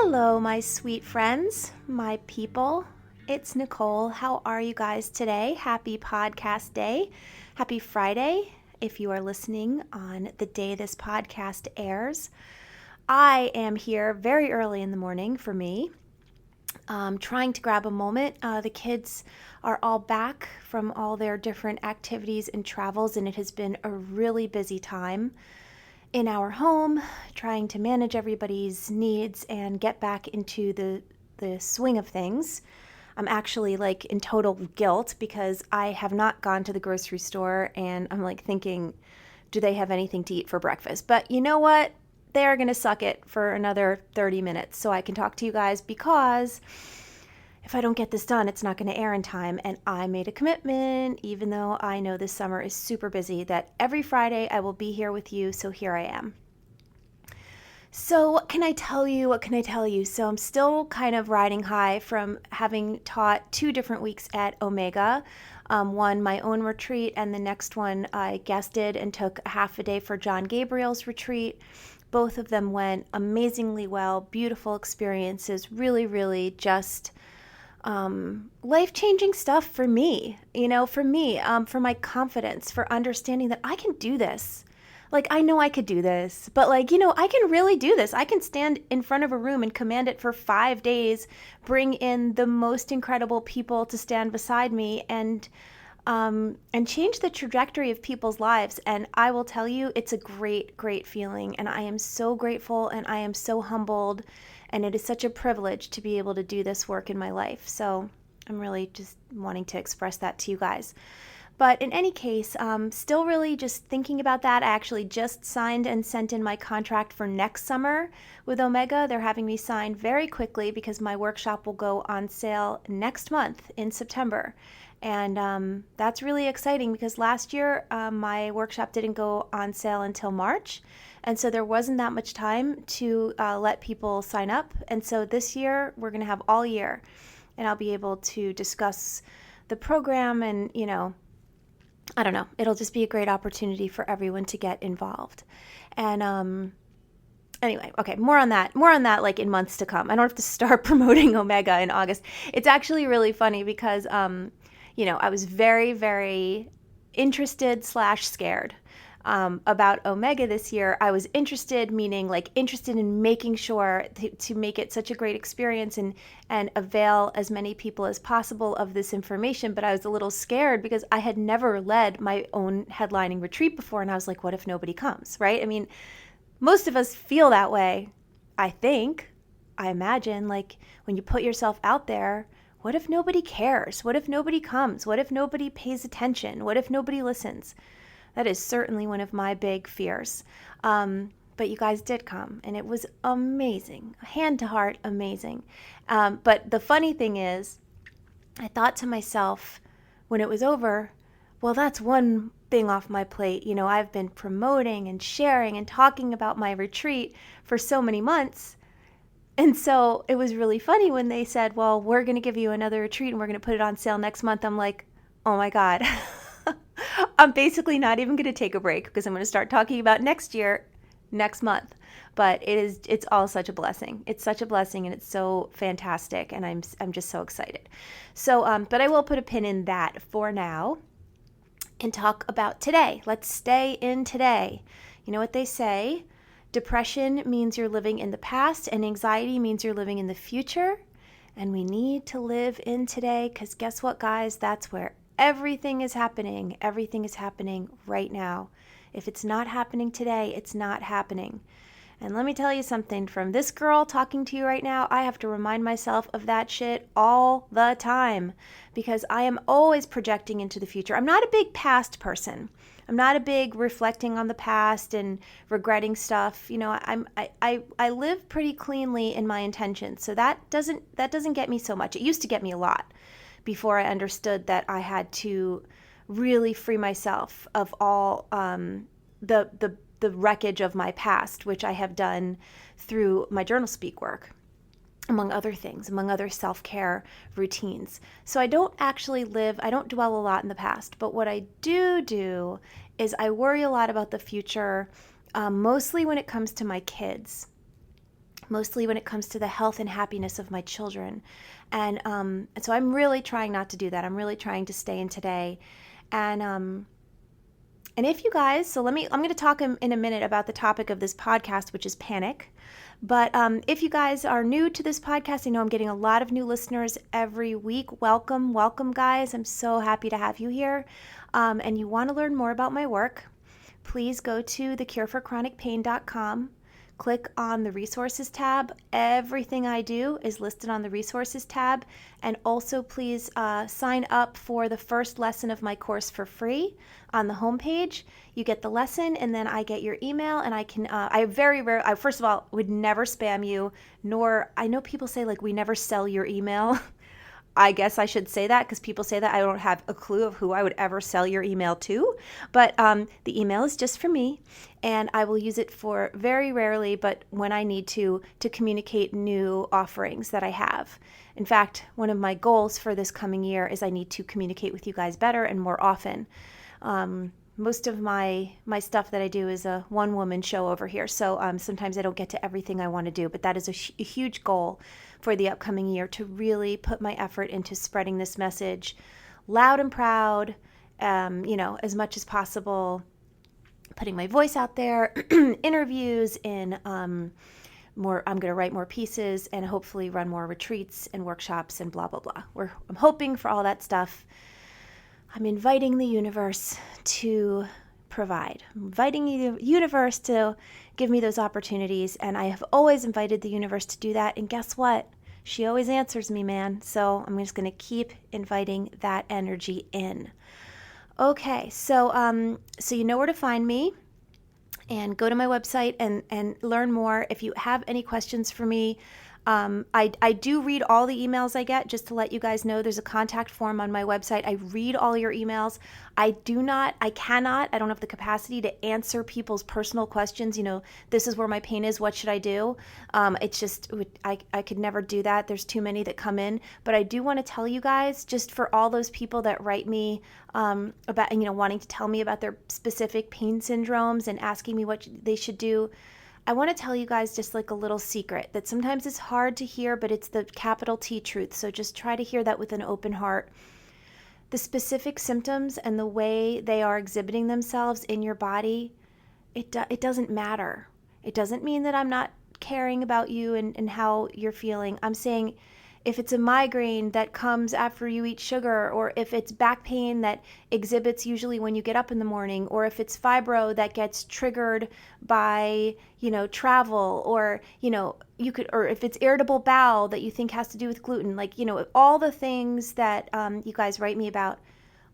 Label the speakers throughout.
Speaker 1: Hello, my sweet friends, my people. It's Nicole. How are you guys today? Happy podcast day. Happy Friday if you are listening on the day this podcast airs. I am here very early in the morning for me, trying to grab a moment. The kids are all back from all their different activities and travels, and it has been a really busy time in our home, trying to manage everybody's needs and get back into the swing of things. I'm actually like in total guilt because I have not gone to the grocery store, and I'm like thinking, do they have anything to eat for breakfast? But you know what? They're going to suck it for another 30 minutes so I can talk to you guys, because if I don't get this done, it's not going to air in time. And I made a commitment, even though I know this summer is super busy, that every Friday I will be here with you. So here I am. So what can I tell you? So I'm still kind of riding high from having taught 2 different weeks at Omega. One, my own retreat, and the next one I guested and took a half a day for John Gabriel's retreat. Both of them went amazingly well, beautiful experiences, really, really just life-changing stuff for me, for my confidence, for understanding that I can do this. Like, I know I could do this, but I can really do this. I can stand in front of a room and command it for 5 days, bring in the most incredible people to stand beside me, and change the trajectory of people's lives. And I will tell you, it's a great, great feeling. And I am so grateful, and I am so humbled. And it is such a privilege to be able to do this work in my life. So I'm really just wanting to express that to you guys. But in any case, still really just thinking about that. I actually just signed and sent in my contract for next summer with Omega. They're having me sign very quickly because my workshop will go on sale next month in September. And that's really exciting because last year my workshop didn't go on sale until March. And so there wasn't that much time to let people sign up. And so this year we're going to have all year, and I'll be able to discuss the program, and, I don't know, it'll just be a great opportunity for everyone to get involved. And anyway, okay, more on that like in months to come. I don't have to start promoting Omega in August. It's actually really funny because, I was very, very interested / scared about Omega this year. I was interested, meaning interested in making sure to make it such a great experience and avail as many people as possible of this information. But I was a little scared because I had never led my own headlining retreat before. And I was like, what if nobody comes, right? I mean, most of us feel that way, I think. I imagine, when you put yourself out there, what if nobody cares? What if nobody comes? What if nobody pays attention? What if nobody listens? That is certainly one of my big fears. But you guys did come, and it was amazing. Hand to heart, amazing. But the funny thing is, I thought to myself when it was over, well, that's one thing off my plate. I've been promoting and sharing and talking about my retreat for so many months. And so it was really funny when they said, well, we're going to give you another retreat and we're going to put it on sale next month. I'm like, oh my God. I'm basically not even going to take a break because I'm going to start talking about next year, next month. But it's all such a blessing. It's such a blessing, and it's so fantastic, and I'm just so excited. So, but I will put a pin in that for now and talk about today. Let's stay in today. You know what they say? Depression means you're living in the past, and anxiety means you're living in the future. And we need to live in today, because guess what, guys? That's where everything is happening. Everything is happening right now. If it's not happening today, it's not happening. And let me tell you something, from this girl talking to you right now, I have to remind myself of that shit all the time, because I am always projecting into the future. I'm not a big past person. I'm not a big reflecting on the past and regretting stuff. I live pretty cleanly in my intentions, so that doesn't get me so much. It used to get me a lot before I understood that I had to really free myself of all the wreckage of my past, which I have done through my JOURNALSPEAK work, among other things, among other self-care routines. So I don't dwell a lot in the past, but what I do is I worry a lot about the future, mostly when it comes to my kids. mostly when it comes to the health and happiness of my children. And so I'm really trying not to do that. I'm really trying to stay in today. And if you guys, I'm going to talk in a minute about the topic of this podcast, which is panic. But if you guys are new to this podcast, I know I'm getting a lot of new listeners every week. Welcome, guys. I'm so happy to have you here. And you want to learn more about my work, please go to thecureforchronicpain.com. Click on the resources tab. Everything I do is listed on the resources tab. And also please sign up for the first lesson of my course for free on the homepage. You get the lesson and then I get your email, and I can, I first of all would never spam you, nor, I know people say like we never sell your email. I guess I should say that because people say that. I don't have a clue of who I would ever sell your email to. But the email is just for me, and I will use it for very rarely, but when I need to communicate new offerings that I have. In fact, one of my goals for this coming year is I need to communicate with you guys better and more often. Most of my stuff that I do is a one-woman show over here, so sometimes I don't get to everything I want to do, but that is a huge goal for the upcoming year, to really put my effort into spreading this message loud and proud, as much as possible, putting my voice out there, interviews, and I'm going to write more pieces and hopefully run more retreats and workshops and blah, blah, blah. I'm hoping for all that stuff. I'm inviting the universe to provide. I'm inviting the universe to give me those opportunities, and I have always invited the universe to do that, and guess what? She always answers me, man. So I'm just going to keep inviting that energy in. Okay, so you know where to find me, and go to my website and learn more. If you have any questions for me, I do read all the emails I get, just to let you guys know. There's a contact form on my website. I read all your emails. I don't have the capacity to answer people's personal questions. This is where my pain is. What should I do? It's just, I could never do that. There's too many that come in. But I do want to tell you guys, just for all those people that write me about, wanting to tell me about their specific pain syndromes and asking me what they should do, I want to tell you guys just like a little secret that sometimes is hard to hear, but it's the capital T truth. So just try to hear that with an open heart. The specific symptoms and the way they are exhibiting themselves in your body, it doesn't matter. It doesn't mean that I'm not caring about you and how you're feeling. I'm saying, if it's a migraine that comes after you eat sugar, or if it's back pain that exhibits usually when you get up in the morning, or if it's fibro that gets triggered by, travel, or, or if it's irritable bowel that you think has to do with gluten, all the things that you guys write me about,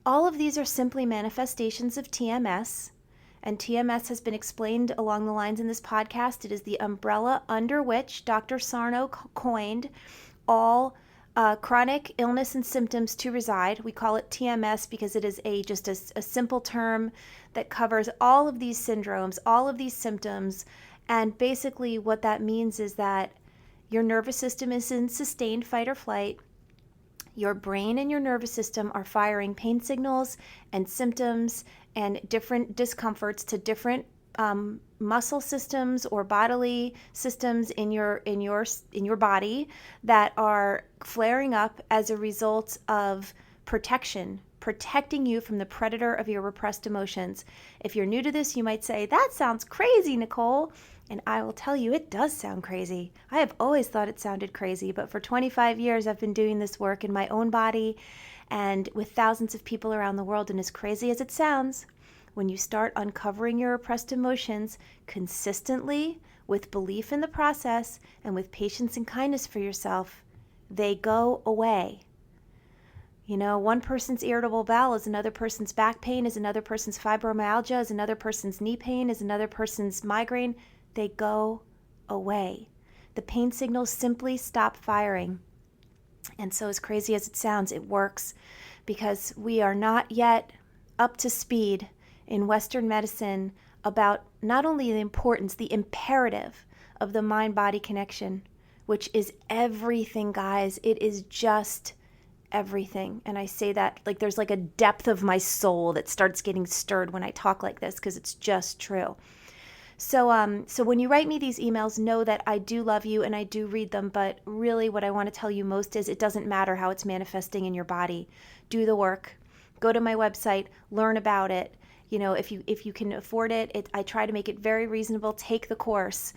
Speaker 1: all of these are simply manifestations of TMS. And TMS has been explained along the lines in this podcast. It is the umbrella under which Dr. Sarno coined all chronic illness and symptoms to reside. We call it TMS because it is just a simple term that covers all of these syndromes, all of these symptoms. And basically what that means is that your nervous system is in sustained fight or flight. Your brain and your nervous system are firing pain signals and symptoms and different discomforts to different muscle systems or bodily systems in your body that are flaring up as a result of protecting you from the predator of your repressed emotions. If you're new to this, you might say, that sounds crazy, Nicole. And I will tell you, it does sound crazy. I have always thought it sounded crazy, but for 25 years I've been doing this work in my own body and with thousands of people around the world. And as crazy as it sounds, when you start uncovering your repressed emotions consistently, with belief in the process and with patience and kindness for yourself, they go away. One person's irritable bowel is another person's back pain, is another person's fibromyalgia, is another person's knee pain, is another person's migraine. They go away. The pain signals simply stop firing. And so as crazy as it sounds, it works, because we are not yet up to speed in Western medicine about not only the importance, the imperative of the mind-body connection, which is everything, guys. It is just everything. And I say that like there's like a depth of my soul that starts getting stirred when I talk like this, because it's just true. So when you write me these emails, know that I do love you and I do read them, but really what I want to tell you most is it doesn't matter how it's manifesting in your body. Do the work. Go to my website, learn about it. If you can afford it, I try to make it very reasonable. Take the course,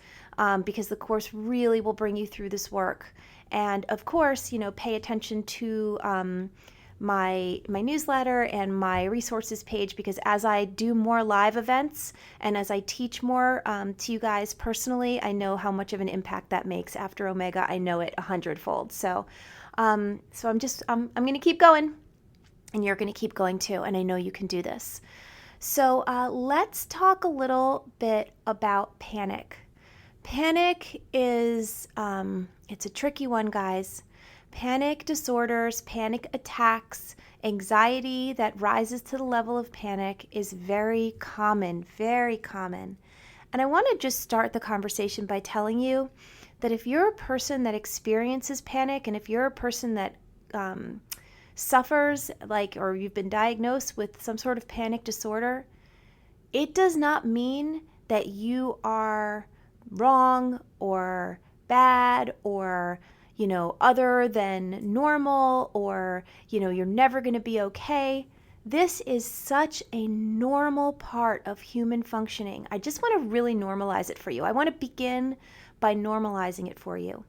Speaker 1: because the course really will bring you through this work. And of course, pay attention to my newsletter and my resources page, because as I do more live events and as I teach more to you guys personally, I know how much of an impact that makes. After Omega, I know it 100-fold. So I'm going to keep going, and you're going to keep going too. And I know you can do this. So let's talk a little bit about panic. Panic is, it's a tricky one, guys. Panic disorders, panic attacks, anxiety that rises to the level of panic is very common, very common. And I want to just start the conversation by telling you that if you're a person that experiences panic, and if you're a person that suffers, or you've been diagnosed with some sort of panic disorder, it does not mean that you are wrong or bad or other than normal, or you're never going to be okay. This is such a normal part of human functioning. I just want to really normalize it for you. I want to begin by normalizing it for you.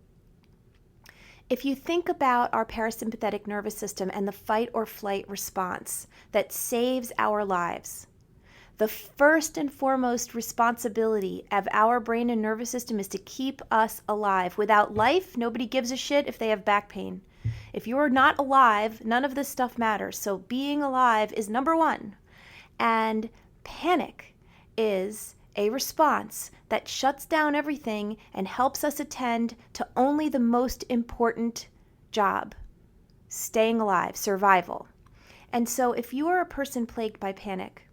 Speaker 1: If you think about our parasympathetic nervous system and the fight or flight response that saves our lives, the first and foremost responsibility of our brain and nervous system is to keep us alive. Without life, nobody gives a shit if they have back pain. If you're not alive, none of this stuff matters. So being alive is number one. And panic is a response that shuts down everything and helps us attend to only the most important job: staying alive, survival. And so if you are a person plagued by panic,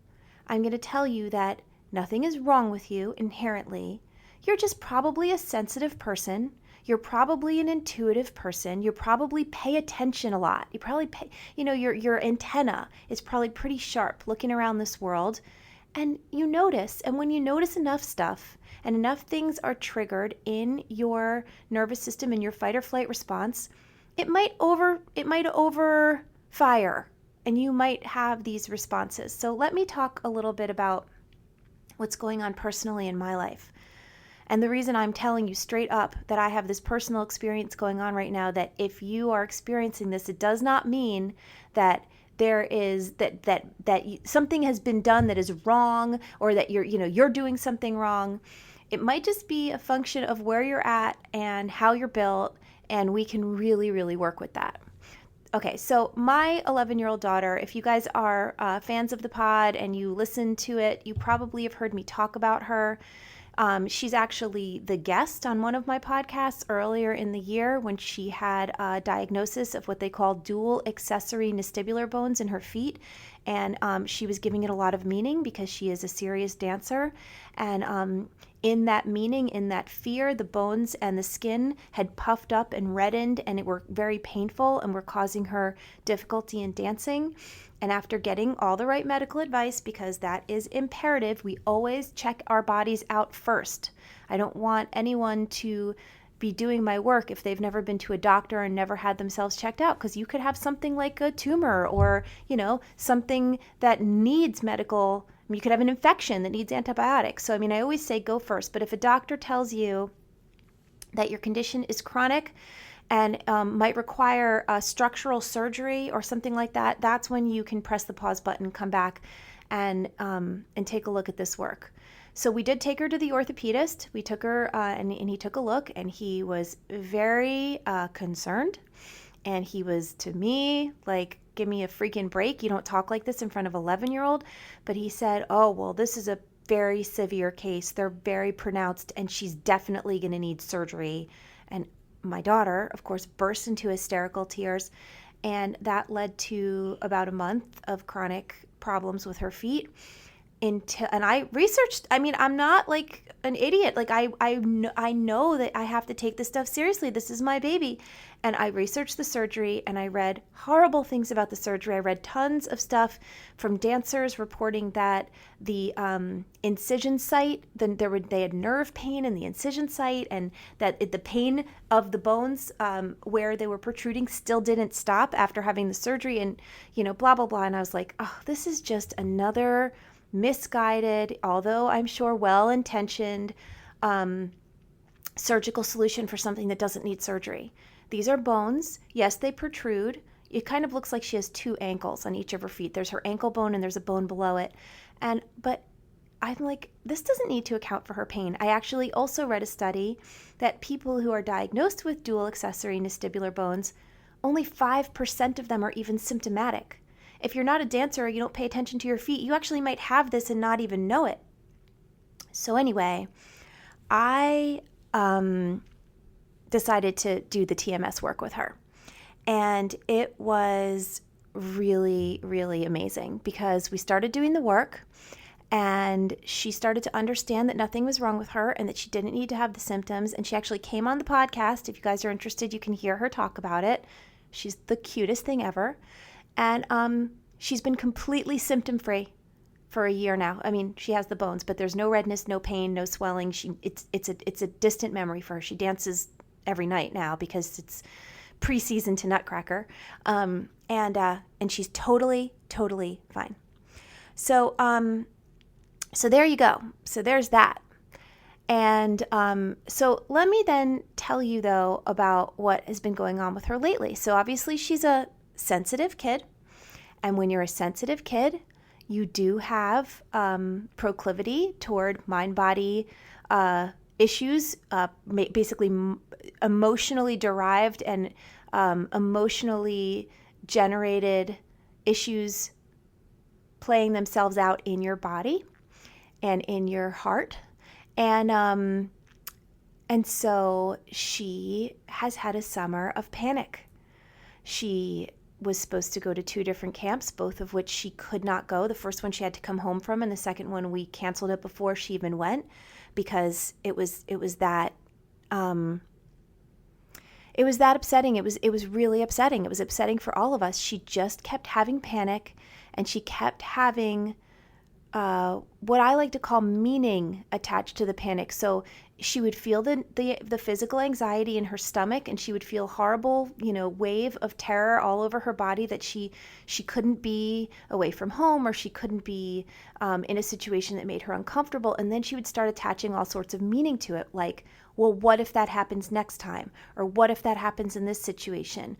Speaker 1: I'm going to tell you that nothing is wrong with you inherently. You're just probably a sensitive person. You're probably an intuitive person. You probably pay attention a lot. You probably pay, your antenna is probably pretty sharp looking around this world. And you notice, and when you notice enough stuff and enough things are triggered in your nervous system, in your fight or flight response, it might overfire, and you might have these responses. So let me talk a little bit about what's going on personally in my life. And the reason I'm telling you straight up that I have this personal experience going on right now, that if you are experiencing this, it does not mean that there is that something has been done that is wrong, or that you're doing something wrong. It might just be a function of where you're at and how you're built, and we can really, really work with that. Okay, so my 11-year-old daughter, if you guys are fans of the pod and you listen to it, you probably have heard me talk about her. She's actually the guest on one of my podcasts earlier in the year when she had a diagnosis of what they call dual accessory vestibular bones in her feet. And she was giving it a lot of meaning because she is a serious dancer. And in that meaning, in that fear, the bones and the skin had puffed up and reddened, and it were very painful and were causing her difficulty in dancing. And after getting all the right medical advice, because that is imperative, we always check our bodies out first. I don't want anyone to be doing my work if they've never been to a doctor and never had themselves checked out, because you could have something like a tumor or, something that needs medical. You could have an infection that needs antibiotics. So, I always say go first. But if a doctor tells you that your condition is chronic and might require structural surgery or something like that, that's when you can press the pause button, come back, and take a look at this work. So we did take her to the orthopedist. We took her and he took a look, and he was very concerned. And he was, to me, like, give me a freaking break. You don't talk like this in front of an 11-year-old. But he said, oh, well, this is a very severe case. They're very pronounced, and she's definitely going to need surgery. And my daughter, of course, burst into hysterical tears. And that led to about a month of chronic problems with her feet. until, and I researched, I mean, I'm not like an idiot. Like I know that I have to take this stuff seriously. This is my baby. And I researched the surgery and I read horrible things about the surgery. I read tons of stuff from dancers reporting that the incision site, then they had nerve pain in the incision site, and that the pain of the bones where they were protruding still didn't stop after having the surgery, and blah blah blah. And I was like, oh, this is just another misguided, although I'm sure well-intentioned, surgical solution for something that doesn't need surgery. These are bones. Yes, they protrude. It kind of looks like she has two ankles on each of her feet. There's her ankle bone and there's a bone below it. But I'm like, this doesn't need to account for her pain. I actually also read a study that people who are diagnosed with dual accessory vestibular bones, only 5% of them are even symptomatic. If you're not a dancer or you don't pay attention to your feet, you actually might have this and not even know it. So anyway, I decided to do the TMS work with her. And it was really, really amazing because we started doing the work and she started to understand that nothing was wrong with her and that she didn't need to have the symptoms. And she actually came on the podcast. If you guys are interested, you can hear her talk about it. She's the cutest thing ever. And she's been completely symptom-free for a year now. I mean, she has the bones, but there's no redness, no pain, no swelling. It's a distant memory for her. She dances every night now because it's preseason to Nutcracker, and she's totally fine. So so there you go. So there's that. And so let me then tell you though about what has been going on with her lately. So obviously she's a sensitive kid, and when you're a sensitive kid, you do have proclivity toward mind-body issues, basically emotionally derived and emotionally generated issues playing themselves out in your body and in your heart. And so she has had a summer of panic. She was supposed to go to 2 different camps, both of which she could not go. The first one she had to come home from, and the second one we canceled it before she even went because it was that upsetting. It was really upsetting. It was upsetting for all of us. She just kept having panic, and she kept having what I like to call meaning attached to the panic. So she would feel the physical anxiety in her stomach, and she would feel horrible, wave of terror all over her body that she couldn't be away from home, or she couldn't be in a situation that made her uncomfortable. And then she would start attaching all sorts of meaning to it, like, well, what if that happens next time? Or what if that happens in this situation?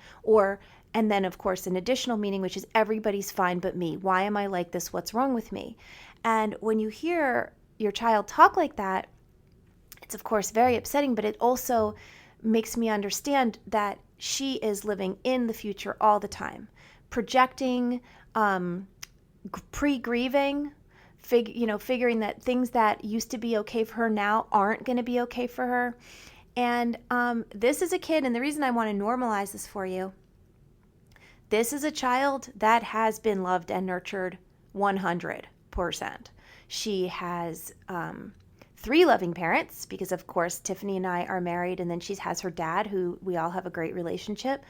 Speaker 1: And then, of course, an additional meaning, which is everybody's fine but me. Why am I like this? What's wrong with me? And when you hear your child talk like that, it's, of course, very upsetting, but it also makes me understand that she is living in the future all the time, projecting, pre-grieving, figuring that things that used to be okay for her now aren't going to be okay for her. And this is a kid, and the reason I want to normalize this for you, this is a child that has been loved and nurtured 100%. She has 3 loving parents because, of course, Tiffany and I are married, and then she has her dad, who we all have a great relationship.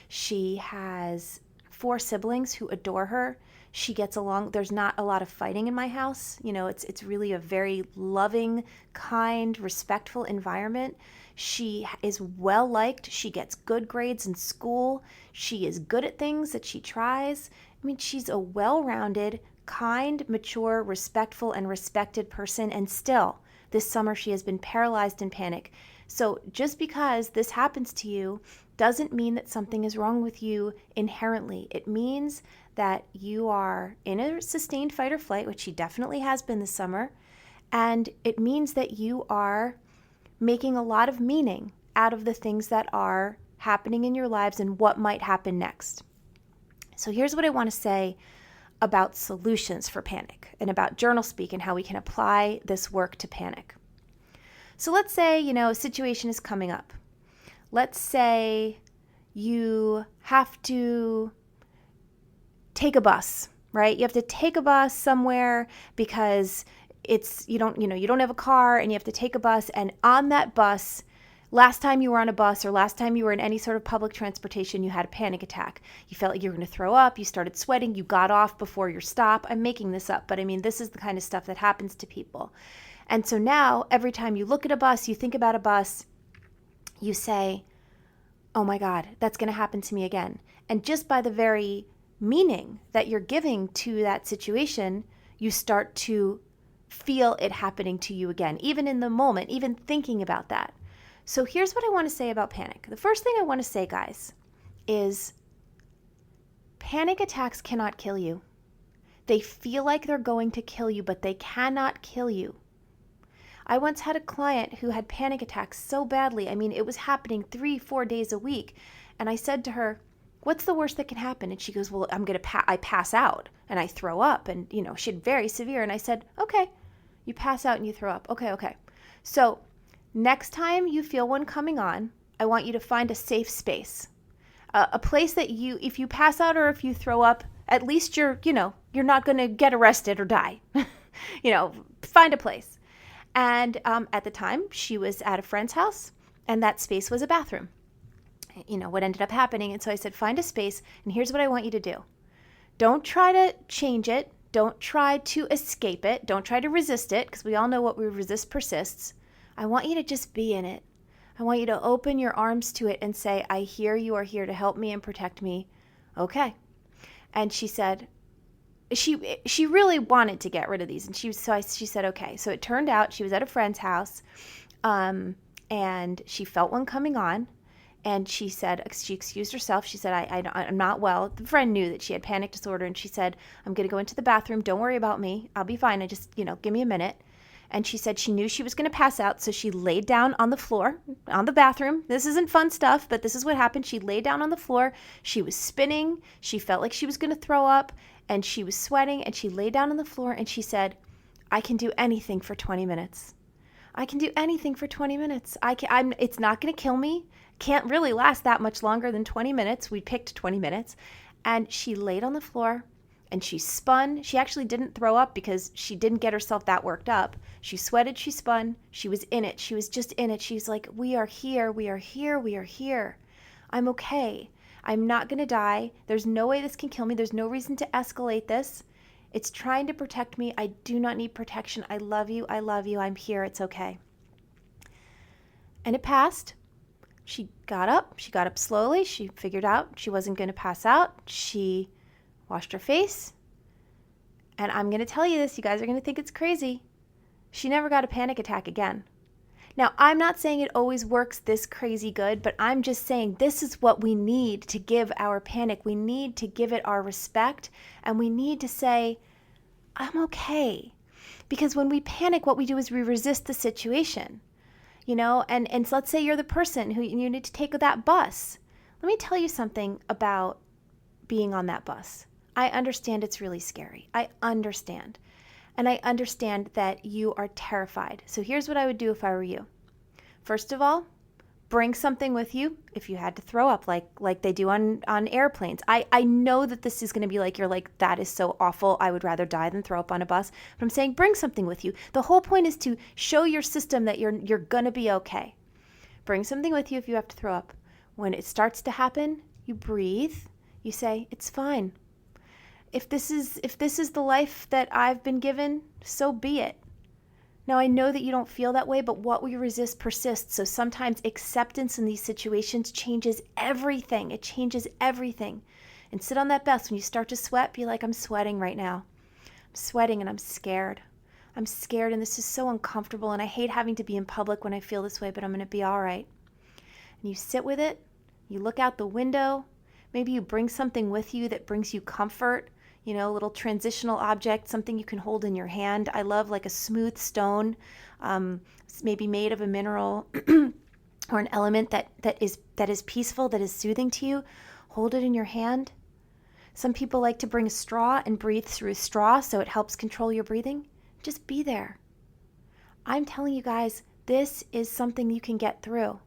Speaker 1: She has 4 siblings who adore her. She gets along. There's not a lot of fighting in my house. It's really a very loving, kind, respectful environment. She is well liked. She gets good grades in school. She is good at things that she tries. I mean, she's a well-rounded, kind, mature, respectful, and respected person. And still, this summer she has been paralyzed in panic. So just because this happens to you doesn't mean that something is wrong with you inherently. It means that you are in a sustained fight or flight, which she definitely has been this summer. And it means that you are making a lot of meaning out of the things that are happening in your lives and what might happen next. So here's what I want to say about solutions for panic and about journal speak and how we can apply this work to panic. So let's say, a situation is coming up. Let's say you have to take a bus right? You have to take a bus somewhere because you don't have a car and you have to take a bus, and on that bus, last time you were on a bus or last time you were in any sort of public transportation, you had a panic attack. You felt like you were going to throw up, you started sweating, you got off before your stop. I'm making this up, but I mean, this is the kind of stuff that happens to people. And so now every time you look at a bus, you think about a bus, you say, oh my God, that's going to happen to me again. And just by the very meaning that you're giving to that situation, you start to feel it happening to you again, even in the moment, even thinking about that. So here's what I want to say about panic. The first thing I want to say, guys, is panic attacks cannot kill you. They feel like they're going to kill you, but they cannot kill you. I once had a client who had panic attacks so badly. I mean, it was happening 3-4 days a week. And I said to her, what's the worst that can happen? And she goes, well, I pass out and I throw up. And, she had very severe. And I said, okay, you pass out and you throw up. Okay. So next time you feel one coming on, I want you to find a safe space, a place that if you pass out or if you throw up, at least you're not going to get arrested or die. Find a place. And at the time, she was at a friend's house, and that space was a bathroom. What ended up happening. And so I said, find a space, and here's what I want you to do. Don't try to change it. Don't try to escape it. Don't try to resist it, because we all know what we resist persists. I want you to just be in it. I want you to open your arms to it and say, I hear you are here to help me and protect me. Okay. And she said, she really wanted to get rid of these. And she said, okay. So it turned out she was at a friend's house, and she felt one coming on. And she said, she excused herself. She said, I'm not well. The friend knew that she had panic disorder. And she said, I'm going to go into the bathroom. Don't worry about me. I'll be fine. I just, give me a minute. And she said she knew she was going to pass out. So she laid down on the floor, on the bathroom. This isn't fun stuff, but this is what happened. She laid down on the floor. She was spinning. She felt like she was going to throw up. And she was sweating. And she lay down on the floor. And she said, I can do anything for 20 minutes. I can do anything for 20 minutes. It's not going to kill me. Can't really last that much longer than 20 minutes. We picked 20 minutes. And she laid on the floor and she spun. She actually didn't throw up because she didn't get herself that worked up. She sweated, she spun, she was in it. She was just in it. She's like, we are here, we are here, we are here. I'm okay. I'm not going to die. There's no way this can kill me. There's no reason to escalate this. It's trying to protect me. I do not need protection. I love you. I love you. I'm here. It's okay. And it passed. She got up. She got up slowly. She figured out she wasn't going to pass out. She washed her face. And I'm going to tell you this. You guys are going to think it's crazy. She never got a panic attack again. Now, I'm not saying it always works this crazy good, but I'm just saying this is what we need to give our panic. We need to give it our respect, and we need to say, I'm okay. Because when we panic, what we do is we resist the situation. And so let's say you're the person who you need to take that bus. Let me tell you something about being on that bus. I understand it's really scary. I understand. And I understand that you are terrified. So here's what I would do if I were you. First of all, bring something with you if you had to throw up like they do on airplanes. I know that this is going to be like, you're like, that is so awful. I would rather die than throw up on a bus. But I'm saying bring something with you. The whole point is to show your system that you're going to be okay. Bring something with you if you have to throw up. When it starts to happen, you breathe. You say, it's fine. If this is the life that I've been given, so be it. Now, I know that you don't feel that way, but what we resist persists. So sometimes acceptance in these situations changes everything. It changes everything. And sit on that bus. When you start to sweat, be like, I'm sweating right now. I'm sweating and I'm scared. I'm scared and this is so uncomfortable and I hate having to be in public when I feel this way, but I'm going to be all right. And you sit with it. You look out the window. Maybe you bring something with you that brings you comfort. A little transitional object, something you can hold in your hand. I love like a smooth stone, maybe made of a mineral or an element that is peaceful, that is soothing to you. Hold it in your hand. Some people like to bring a straw and breathe through a straw so it helps control your breathing. Just be there. I'm telling you guys, this is something you can get through.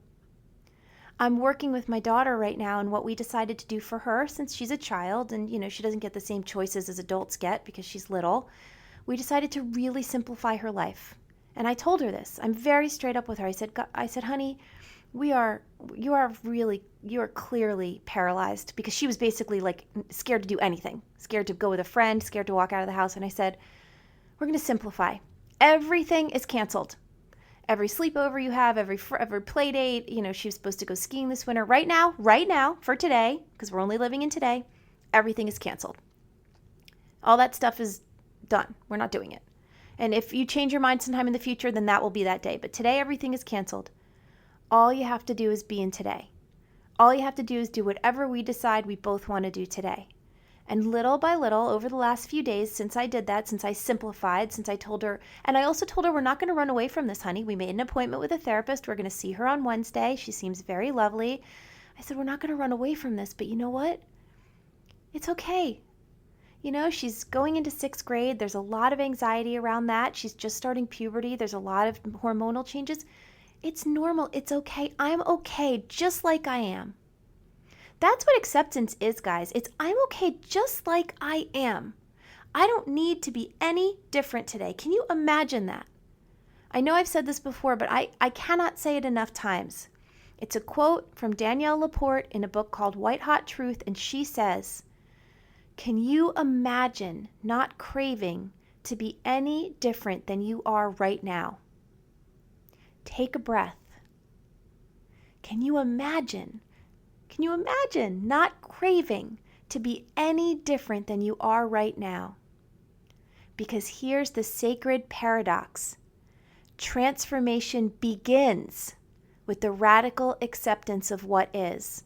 Speaker 1: I'm working with my daughter right now, and what we decided to do for her, since she's a child and, she doesn't get the same choices as adults get because she's little, we decided to really simplify her life. And I told her this. I'm very straight up with her. I said, honey, you are clearly paralyzed, because she was basically like scared to do anything, scared to go with a friend, scared to walk out of the house. And I said, we're going to simplify. Everything is canceled. Every sleepover you have, every play date, she was supposed to go skiing this winter. Right now, for today, because we're only living in today, everything is canceled. All that stuff is done. We're not doing it. And if you change your mind sometime in the future, then that will be that day. But today, everything is canceled. All you have to do is be in today. All you have to do is do whatever we decide we both want to do today. And little by little, over the last few days, since I did that, since I simplified, since I told her, and I also told her we're not going to run away from this, honey. We made an appointment with a therapist. We're going to see her on Wednesday. She seems very lovely. I said, we're not going to run away from this, but you know what? It's okay. She's going into 6th grade. There's a lot of anxiety around that. She's just starting puberty. There's a lot of hormonal changes. It's normal. It's okay. I'm okay just like I am. That's what acceptance is, guys. It's I'm okay just like I am. I don't need to be any different today. Can you imagine that? I know I've said this before, but I cannot say it enough times. It's a quote from Danielle Laporte in a book called White Hot Truth, and she says, can you imagine not craving to be any different than you are right now? Take a breath. Can you imagine not craving to be any different than you are right now? Because here's the sacred paradox. Transformation begins with the radical acceptance of what is.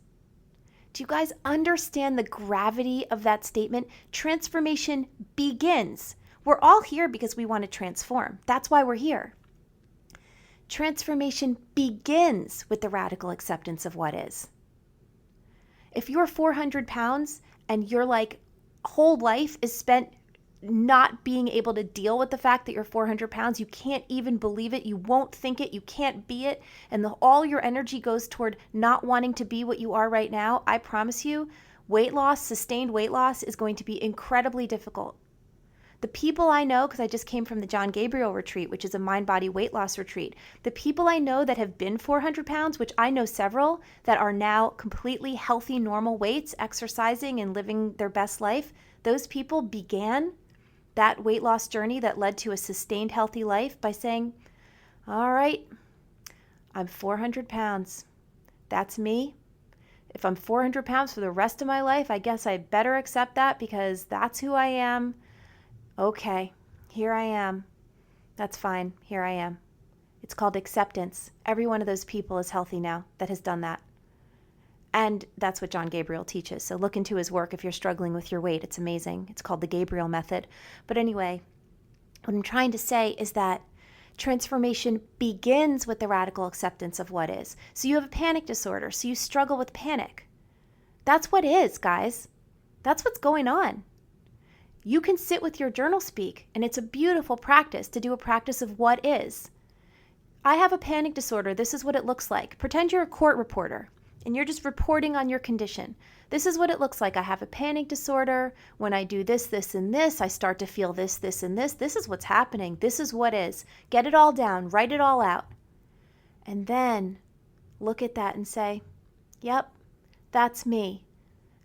Speaker 1: Do you guys understand the gravity of that statement? Transformation begins. We're all here because we want to transform. That's why we're here. Transformation begins with the radical acceptance of what is. If you're 400 pounds and your whole life is spent not being able to deal with the fact that you're 400 pounds, you can't even believe it, you won't think it, you can't be it, and all your energy goes toward not wanting to be what you are right now, I promise you, sustained weight loss is going to be incredibly difficult. The people I know, because I just came from the John Gabriel retreat, which is a mind-body weight loss retreat, the people I know that have been 400 pounds, which I know several that are now completely healthy, normal weights, exercising and living their best life, those people began that weight loss journey that led to a sustained healthy life by saying, all right, I'm 400 pounds. That's me. If I'm 400 pounds for the rest of my life, I guess I better accept that because that's who I am. Okay, here I am. That's fine. Here I am. It's called acceptance. Every one of those people is healthy now that has done that. And that's what John Gabriel teaches. So look into his work if you're struggling with your weight. It's amazing. It's called the Gabriel method. But anyway, what I'm trying to say is that transformation begins with the radical acceptance of what is. So you have a panic disorder. So you struggle with panic. That's what is, guys. That's what's going on. You can sit with your journal speak, and it's a beautiful practice to do a practice of what is. I have a panic disorder. This is what it looks like. Pretend you're a court reporter. And you're just reporting on your condition. This is what it looks like. I have a panic disorder. When I do this, this, and this, I start to feel this, this, and this. This is what's happening. This is what is. Get it all down. Write it all out. And then look at that and say, yep, that's me.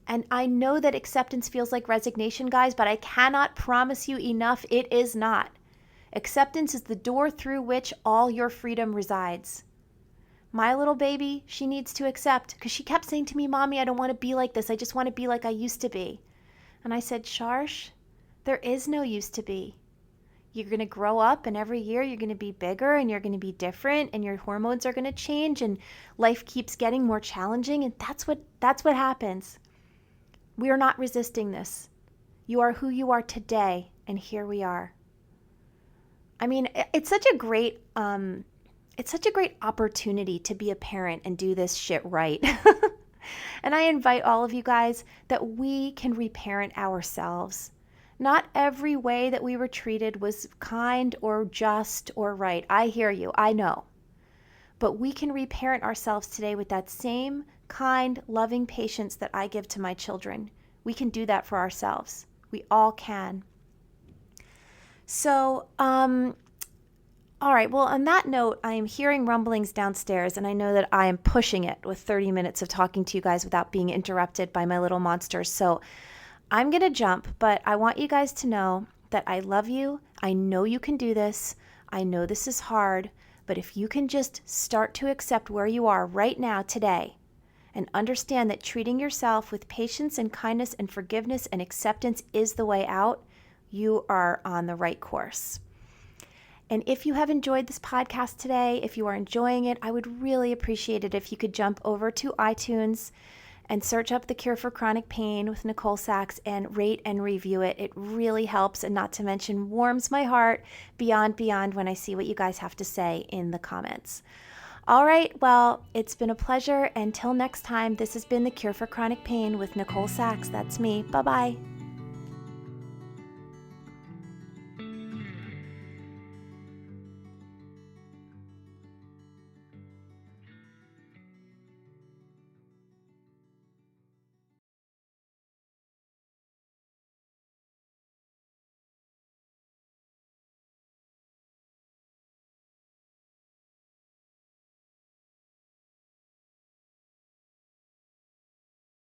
Speaker 1: And I know that acceptance feels like resignation, guys, but I cannot promise you enough it is not. Acceptance is the door through which all your freedom resides. My little baby, she needs to accept because she kept saying to me, Mommy, I don't want to be like this. I just want to be like I used to be. And I said, Sharsh, there is no used to be. You're going to grow up and every year you're going to be bigger and you're going to be different and your hormones are going to change and life keeps getting more challenging. And that's what happens. We are not resisting this. You are who you are today. And here we are. I mean, it's such a great opportunity to be a parent and do this shit right. And I invite all of you guys that we can reparent ourselves. Not every way that we were treated was kind or just or right. I hear you. I know. But we can reparent ourselves today with that same kind, loving patience that I give to my children. We can do that for ourselves. We all can. So, all right, well, on that note, I am hearing rumblings downstairs, and I know that I am pushing it with 30 minutes of talking to you guys without being interrupted by my little monsters. So I'm going to jump, but I want you guys to know that I love you. I know you can do this. I know this is hard, but if you can just start to accept where you are right now, today, and understand that treating yourself with patience and kindness and forgiveness and acceptance is the way out, you are on the right course. And if you have enjoyed this podcast today, if you are enjoying it, I would really appreciate it if you could jump over to iTunes and search up The Cure for Chronic Pain with Nicole Sachs and rate and review it. It really helps, and not to mention warms my heart beyond when I see what you guys have to say in the comments. All right, well, it's been a pleasure. Until next time, this has been The Cure for Chronic Pain with Nicole Sachs. That's me. Bye-bye.